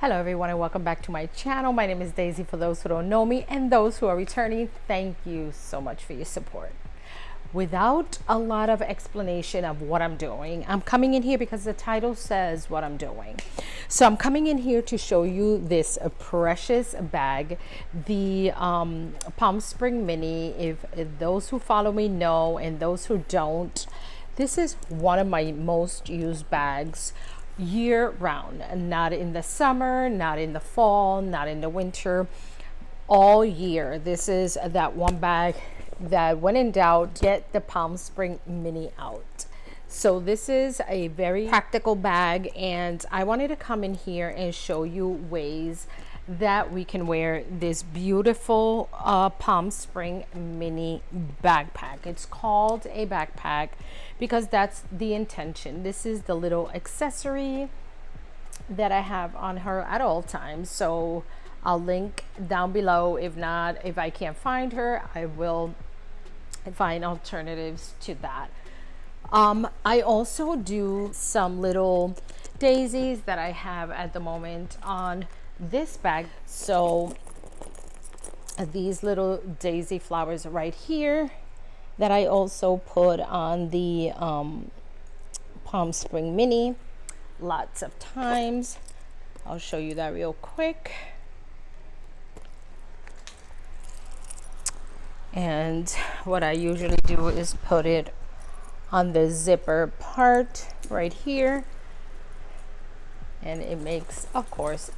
Hello everyone and welcome back to my channel. My name is Daisy for those who don't know me, and those who are returning, thank you so much for your support. Without a lot of explanation of what I'm doing, I'm coming in here because the title says what I'm doing. So I'm coming in here to show you this precious bag, the Palm Spring Mini. If those who follow me know, and those who don't, this is one of my most used bags year round, not in the summer, not in the fall, not in the winter, all year. This is that one bag that when in doubt, get the Palm Spring Mini out. So this is a very practical bag, and I wanted to come in here and show you ways that we can wear this beautiful Palm Spring Mini backpack. It's called a backpack because that's the intention. This is the little accessory that I have on her at all times. So I'll link down below. If not, if I can't find her, I will find alternatives to that. I also do some little daisies that I have at the moment on this bag. So these little daisy flowers right here that I also put on the Palm Spring Mini lots of times. I'll show you that real quick. And what I usually do is put it on the zipper part right here, and it makes, of course,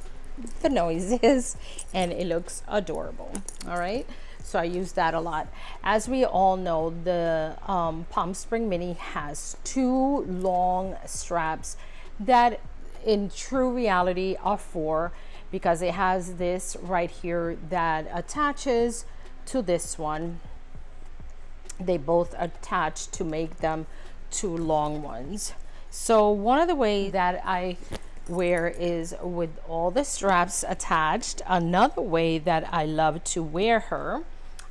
the noises, and it looks adorable. All right, so I use that a lot. As we all know, the Palm Spring Mini has two long straps that in true reality are four, because it has this right here that attaches to this one. They both attach to make them two long ones. So one of the ways that I wear is with all the straps attached. Another way that I love to wear her,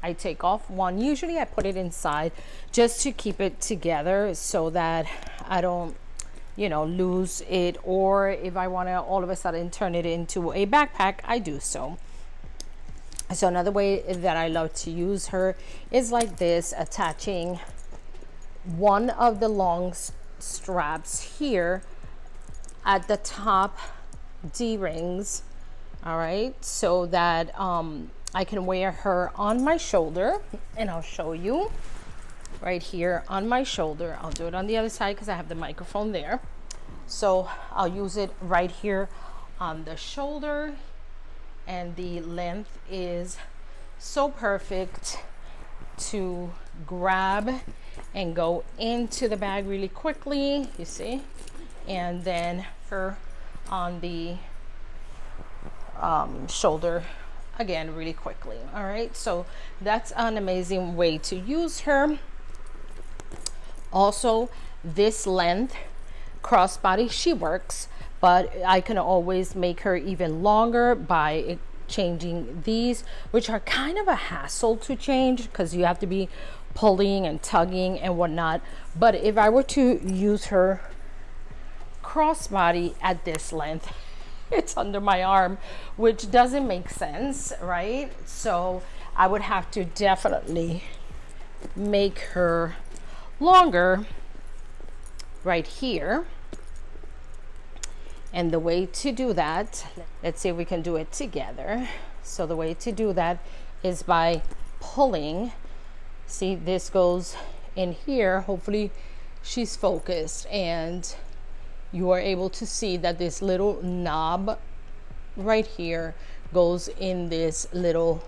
I take off one. Usually I put it inside just to keep it together so that I don't, you know, lose it, or if I want to all of a sudden turn it into a backpack, I do so. So another way that I love to use her is like this, attaching one of the long straps here at the top D-rings, all right, so that I can wear her on my shoulder, and I'll show you right here on my shoulder. I'll do it on the other side because I have the microphone there. So I'll use it right here on the shoulder, and the length is so perfect to grab and go into the bag really quickly, you see, and then her on the shoulder again really quickly. All right, so that's an amazing way to use her. Also, this length crossbody, she works, but I can always make her even longer by changing these, which are kind of a hassle to change because you have to be pulling and tugging and whatnot. But if I were to use her crossbody at this length, it's under my arm, which doesn't make sense, right? So I would have to definitely make her longer right here. And the way to do that, let's see if we can do it together. So the way to do that is by pulling. See, this goes in here. Hopefully she's focused, and you are able to see that this little knob right here goes in this little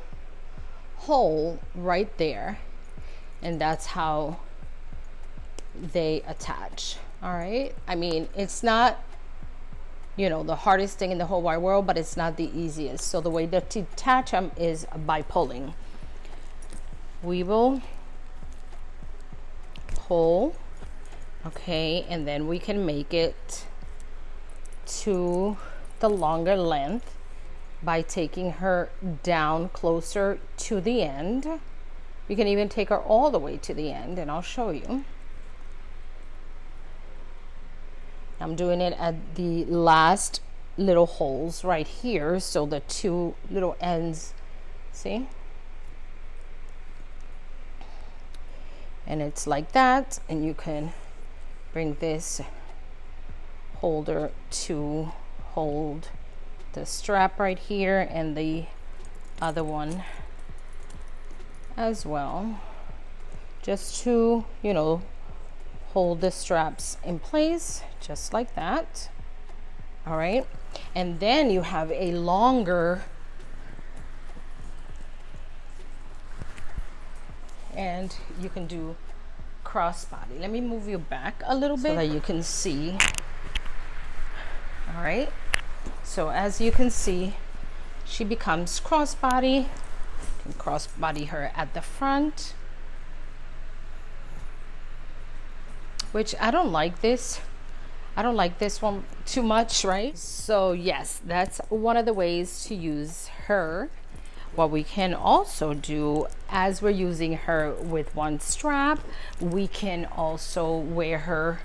hole right there, and that's how they attach. All right, I mean, it's not, you know, the hardest thing in the whole wide world, but it's not the easiest. So the way to detach them is by pulling. We will pull, okay, and then we can make it to the longer length by taking her down closer to the end. We can even take her all the way to the end, and I'll show you. I'm doing it at the last little holes right here, so the two little ends, see, and it's like that. And you can bring this holder to hold the strap right here, and the other one as well, just to, you know, hold the straps in place, just like that. All right, and then you have a longer, and you can do crossbody. Let me move you back a little bit so that you can see. All right, so as you can see, she becomes crossbody. You can crossbody her at the front, which I don't like this. I don't like this one too much, right? So yes, that's one of the ways to use her. What we can also do, as we're using her with one strap, we can also wear her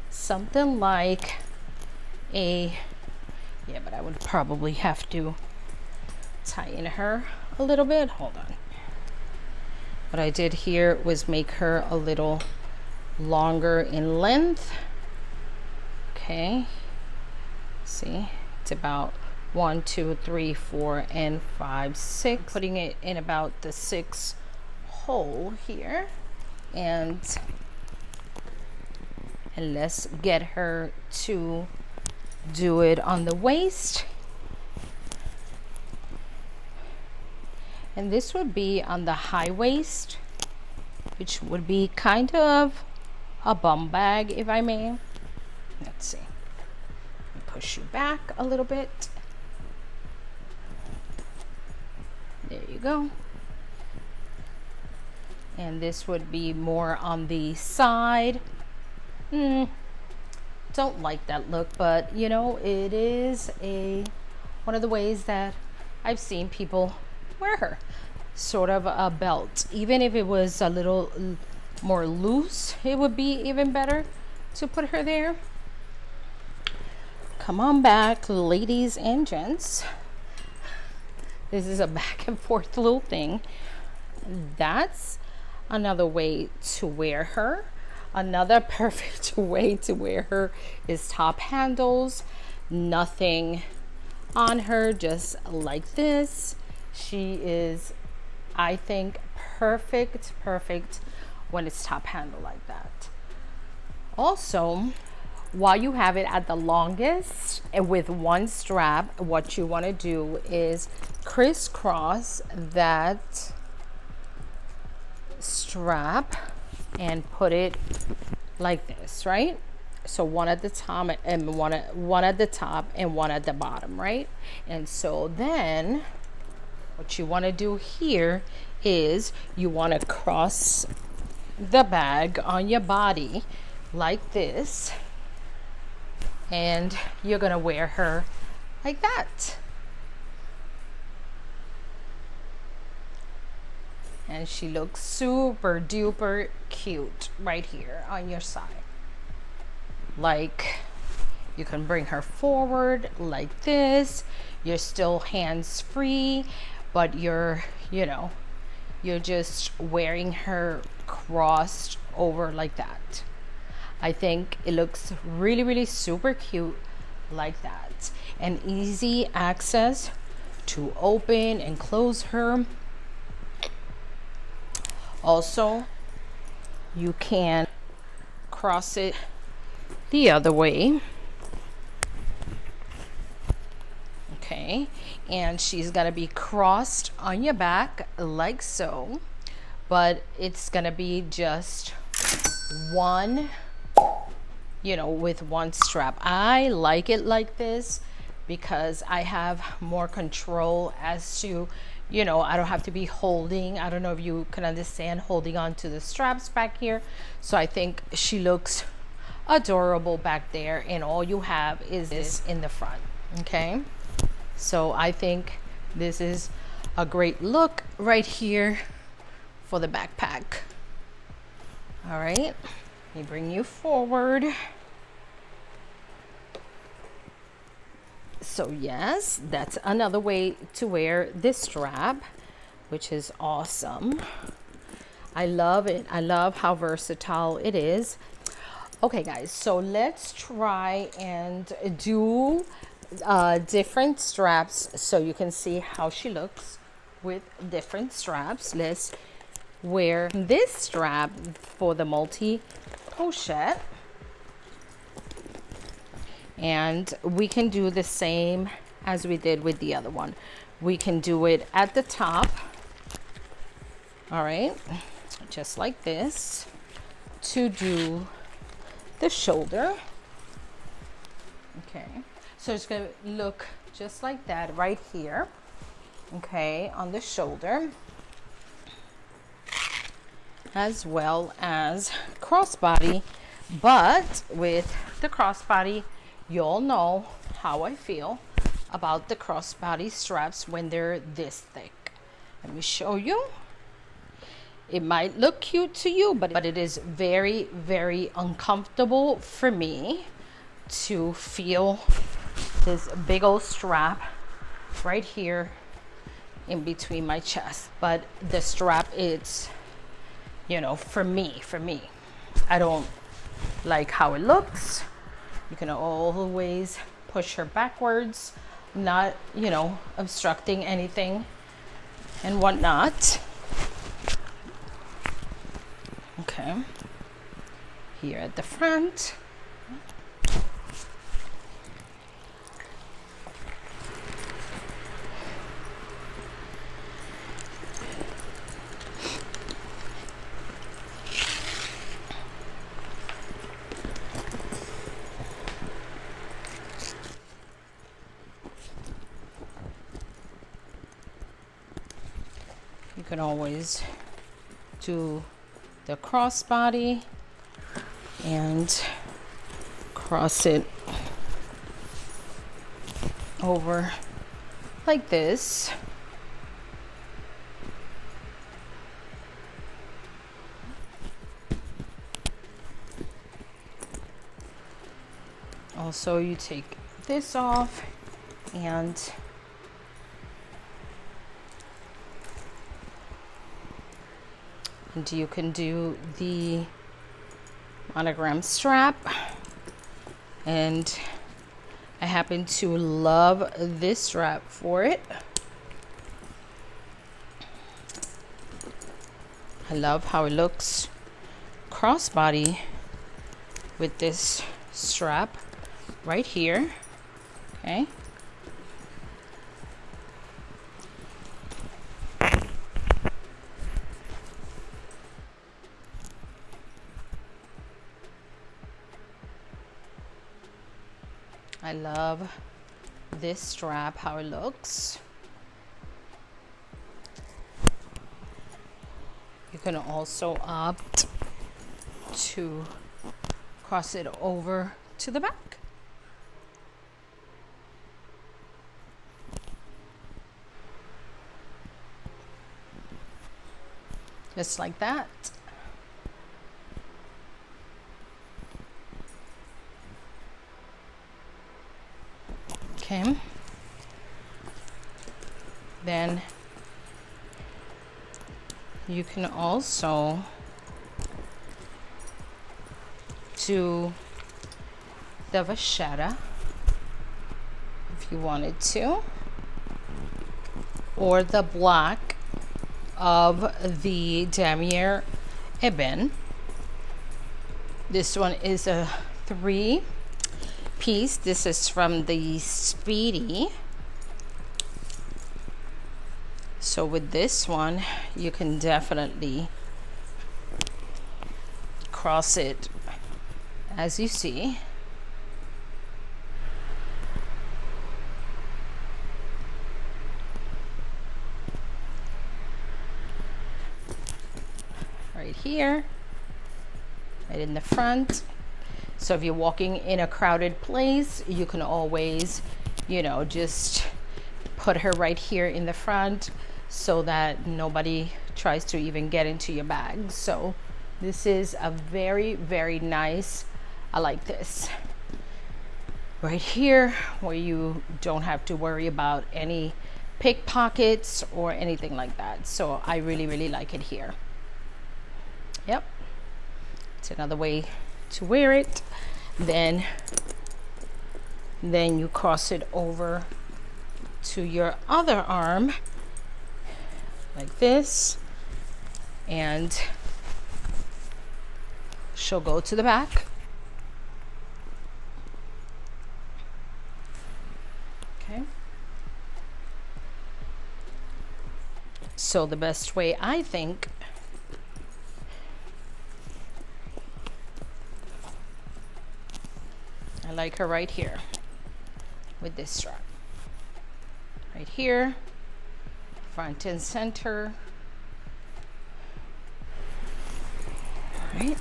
something like a, yeah, but I would probably have to tie in her a little bit. Hold on. What I did here was make her a little longer in length. Okay, see, it's about 1, 2, 3, 4, and 5, 6. Putting it in about the 6th hole here, and let's get her to do it on the waist. And this would be on the high waist, which would be kind of a bum bag, if I may. Let's see. Push you back a little bit. There you go. And this would be more on the side. Don't like that look, but you know, it is one of the ways that I've seen people wear her. Sort of a belt. Even if it was a little more loose, it would be even better to put her there. Come on back, ladies and gents. This is a back and forth little thing. That's another way to wear her. Another perfect way to wear her is top handles. Nothing on her, just like this. She is, I think, perfect when it's top handle like that. Also, while you have it at the longest and with one strap, what you want to do is crisscross that strap and put it like this, right? So one at the top and one at the top and one at the bottom, right? And so then what you want to do here is you want to cross the bag on your body like this, and you're gonna wear her like that. And she looks super duper cute right here on your side. Like, you can bring her forward like this. You're still hands free, but you're, you know, you're just wearing her crossed over like that. I think it looks really super cute like that. And easy access to open and close her. Also, you can cross it the other way. Okay, and she's gonna be crossed on your back like so, but it's gonna be just one, you know, with one strap. I like it like this because I have more control as to, you know, I don't have to be holding, I don't know if you can understand, holding on to the straps back here. So I think she looks adorable back there, and all you have is this in the front. Okay, so I think this is a great look right here for the backpack. All right, let me bring you forward. So yes, that's another way to wear this strap, which is awesome. I love it. I love how versatile it is. Okay guys, so let's try and do different straps so you can see how she looks with different straps. Let's wear this strap for the multi pochette, and we can do the same as we did with the other one. We can do it at the top, all right, just like this, to do the shoulder. Okay, so it's gonna look just like that right here, okay, on the shoulder, as well as crossbody. But with the crossbody, you all know how I feel about the crossbody straps when they're this thick. Let me show you. It might look cute to you, but it is very, very uncomfortable for me to feel this big old strap right here in between my chest. But the strap, it's, you know, for me, I don't like how it looks. You can always push her backwards, not, you know, obstructing anything and whatnot. Okay, here at the front. You can always do the crossbody and cross it over like this. Also, you take this off and you can do the monogram strap, and I happen to love this strap for it. I love how it looks crossbody with this strap right here. Okay, I love this strap, how it looks. You can also opt to cross it over to the back. Just like that. Okay. Then you can also do the vachetta if you wanted to, or the black of the damier ebon. This one is a 3-piece. This is from the Speedy. So with this one, you can definitely cross it as you see. Right here, right in the front. So if you're walking in a crowded place, you can always, you know, just put her right here in the front so that nobody tries to even get into your bag. So this is a very, very nice, I like this. right here, where you don't have to worry about any pickpockets or anything like that. So I really, really like it here. Yep, it's another way to wear it. Then you cross it over to your other arm like this, and she'll go to the back. Okay. So the best way, I think, I like her right here with this strap. Right here, front and center. All right.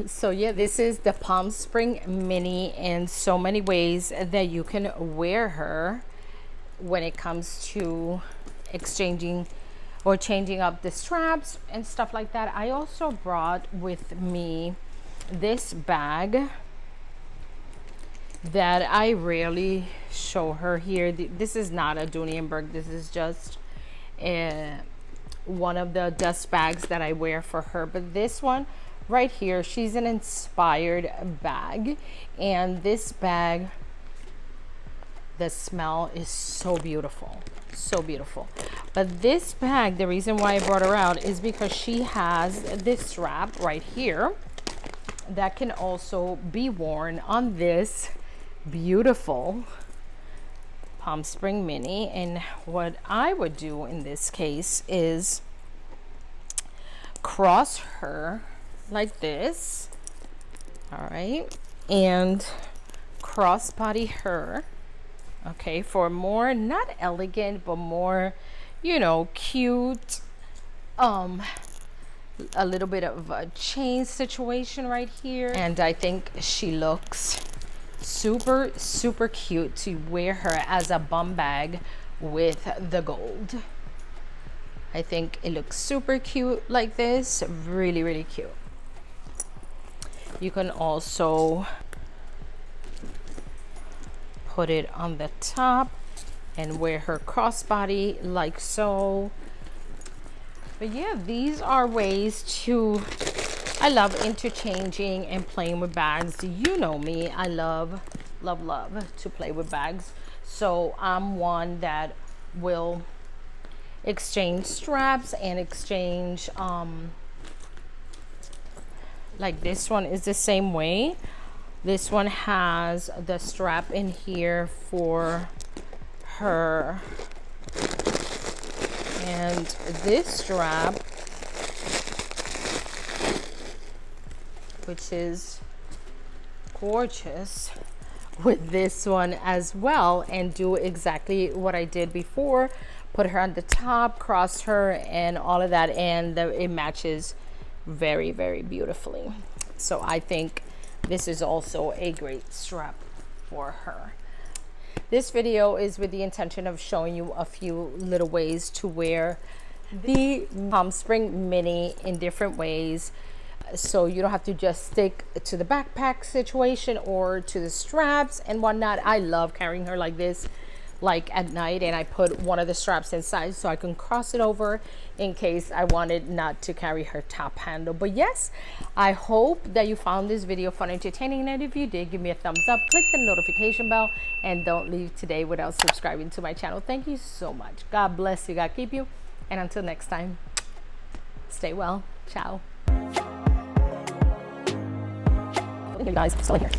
So yeah, this is the Palm Spring Mini, and so many ways that you can wear her when it comes to exchanging or changing up the straps and stuff like that. I also brought with me this bag that I rarely show her here. This is not a Dooney & This is just one of the dust bags that I wear for her. But this one right here, she's an inspired bag, and this bag, the smell is so beautiful, so beautiful. But this bag, the reason why I brought her out is because she has this strap right here that can also be worn on this beautiful Palm Spring Mini. And what I would do in this case is cross her like this, all right, and cross body her, okay, for more, not elegant, but more, you know, cute, a little bit of a chain situation right here. And I think she looks super, super cute to wear her as a bum bag with the gold. I think it looks super cute like this, really, really cute. You can also put it on the top and wear her crossbody like so. But yeah, these are ways to, I love interchanging and playing with bags. You know me, I love, love, love to play with bags. So I'm one that will exchange straps and exchange, like this one is the same way. This one has the strap in here for her, and this strap, which is gorgeous, with this one as well, and do exactly what I did before. Put her on the top, cross her, and all of that, and it matches very, very beautifully. So I think this is also a great strap for her. This video is with the intention of showing you a few little ways to wear the Palm Spring Mini in different ways, so you don't have to just stick to the backpack situation or to the straps and whatnot. I love carrying her like this, like at night, and I put one of the straps inside so I can cross it over in case I wanted not to carry her top handle. But yes, I hope that you found this video fun, entertaining, and if you did, give me a thumbs up, click the notification bell, and don't leave today without subscribing to my channel. Thank you so much. God bless you, God keep you, and until next time, stay well. Ciao. Hey guys, still in here.